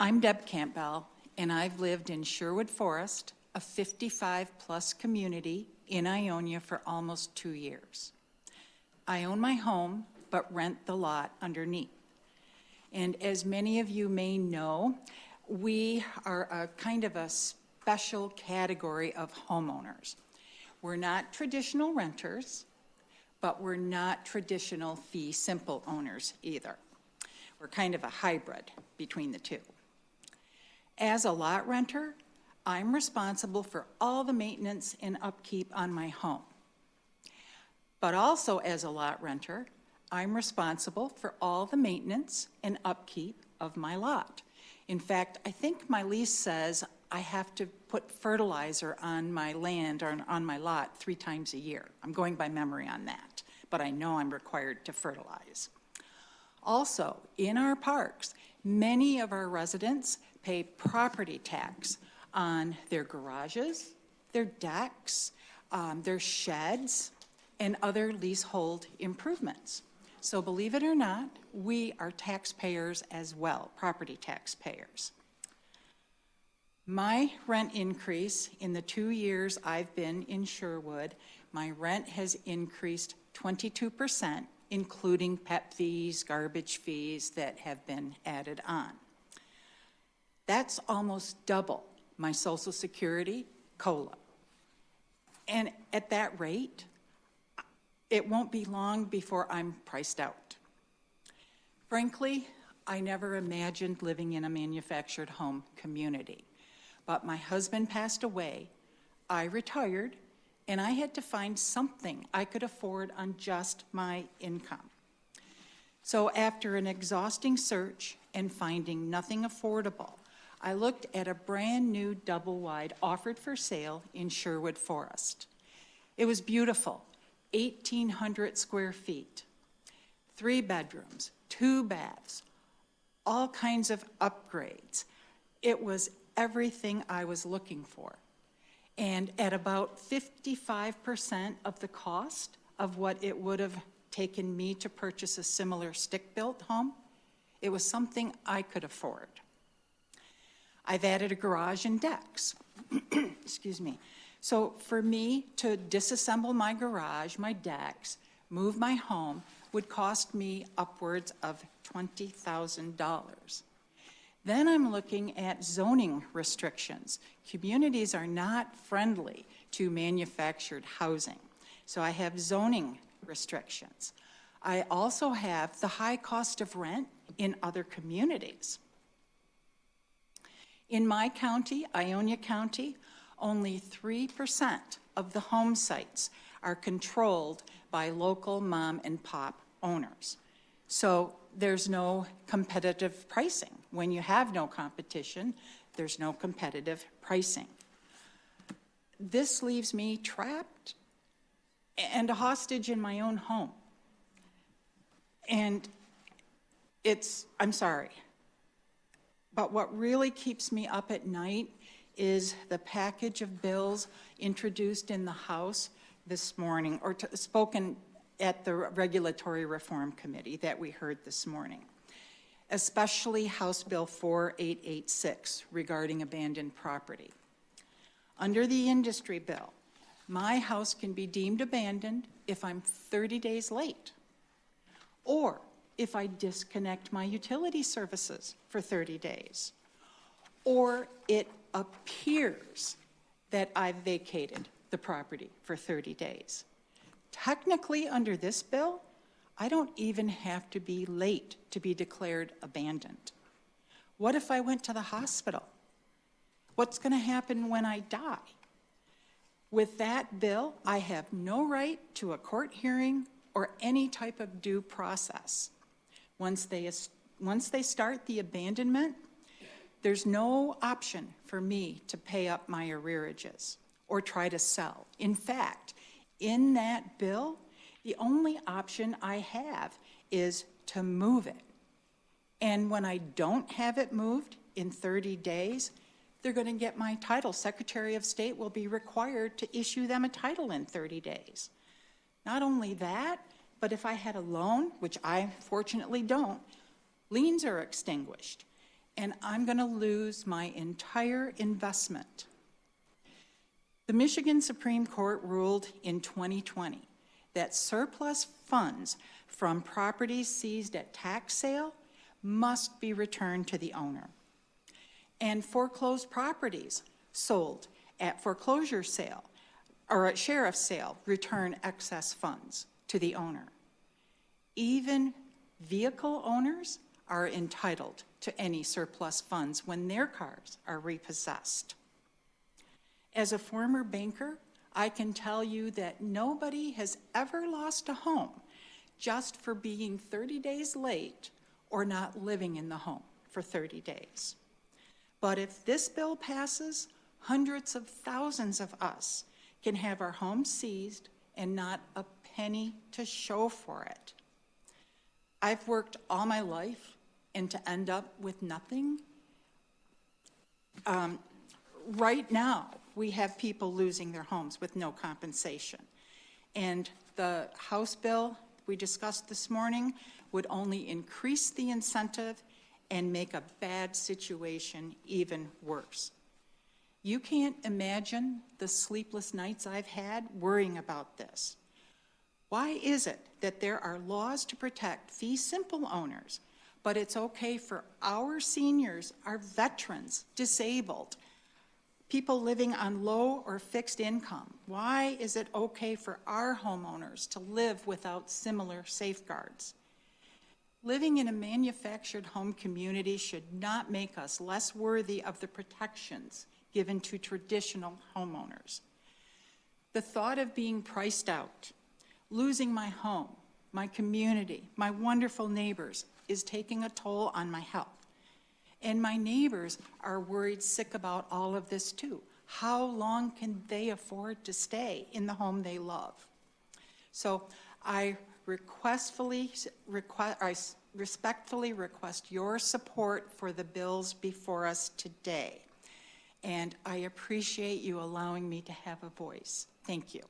I'm Deb Campbell, and I've lived in Sherwood Forest, a 55-plus community in Ionia for almost 2 years. I own my home, but rent the lot underneath. And as many of you may know, we are a kind of a special category of homeowners. We're not traditional renters, but we're not traditional fee simple owners either. We're kind of a hybrid between the two. As a lot renter, I'm responsible for all the maintenance and upkeep on my home. But also as a lot renter, I'm responsible for all the maintenance and upkeep of my lot. In fact, I think my lease says I have to put fertilizer on my land or on my lot 3 times a year. I'm going by memory on that, but I know I'm required to fertilize. Also, in our parks, many of our residents pay property tax on their garages, their decks, their sheds, and other leasehold improvements. So believe it or not, we are taxpayers as well, property taxpayers. My rent increase in the 2 years I've been in Sherwood, my rent has increased 22%, including pet fees, garbage fees that have been added on. That's almost double my Social Security COLA. And at that rate, it won't be long before I'm priced out. Frankly, I never imagined living in a manufactured home community. But my husband passed away, I retired, and I had to find something I could afford on just my income. So after an exhausting search and finding nothing affordable, I looked at a brand new double-wide offered for sale in Sherwood Forest. It was beautiful, 1,800 square feet, 3 bedrooms, 2 baths, all kinds of upgrades. It was everything I was looking for. And at about 55% of the cost of what it would have taken me to purchase a similar stick-built home, it was something I could afford. I've added a garage and decks. Excuse me. So for me to disassemble my garage, my decks, move my home, would cost me upwards of $20,000. Then I'm looking at zoning restrictions. Communities are not friendly to manufactured housing, so I have zoning restrictions. I also have the high cost of rent in other communities. In my county, Ionia County, only 3% of the home sites are controlled by local mom and pop owners. So there's no competitive pricing. When you have no competition, there's no competitive pricing. This leaves me trapped and a hostage in my own home. And I'm sorry, but what really keeps me up at night is the package of bills introduced in the House this morning, or spoken at the Regulatory Reform Committee that we heard this morning, especially House Bill 4886 regarding abandoned property. Under the industry bill, my house can be deemed abandoned if I'm 30 days late, or if I disconnect my utility services for 30 days, or it appears that I've vacated the property for 30 days. Technically, under this bill, I don't even have to be late to be declared abandoned. What if I went to the hospital? What's going to happen when I die? With that bill, I have no right to a court hearing or any type of due process. Once they start the abandonment, there's no option for me to pay up my arrearages or try to sell. In fact, in that bill, the only option I have is to move it. And when I don't have it moved in 30 days, they're going to get my title. Secretary of State will be required to issue them a title in 30 days. Not only that, but if I had a loan, which I fortunately don't, liens are extinguished. and I'm going to lose my entire investment. The Michigan Supreme Court ruled in 2020 that surplus funds from properties seized at tax sale must be returned to the owner. And foreclosed properties sold at foreclosure sale or at sheriff's sale return excess funds to the owner. Even vehicle owners are entitled to any surplus funds when their cars are repossessed. As a former banker, I can tell you that nobody has ever lost a home just for being 30 days late or not living in the home for 30 days. But if this bill passes, hundreds of thousands of us can have our homes seized and not a penny to show for it. I've worked all my life, and to end up with nothing? Right now, we have people losing their homes with no compensation. And the House bill we discussed this morning would only increase the incentive and make a bad situation even worse. You can't imagine the sleepless nights I've had worrying about this. Why is it that there are laws to protect fee simple owners, but it's okay for our seniors, our veterans, disabled, people living on low or fixed income? Why is it okay for our homeowners to live without similar safeguards? Living in a manufactured home community should not make us less worthy of the protections given to traditional homeowners. The thought of being priced out, losing my home, my community, my wonderful neighbors is taking a toll on my health. And my neighbors are worried sick about all of this too. How long can they afford to stay in the home they love? So I respectfully request your support for the bills before us today. And I appreciate you allowing me to have a voice. Thank you.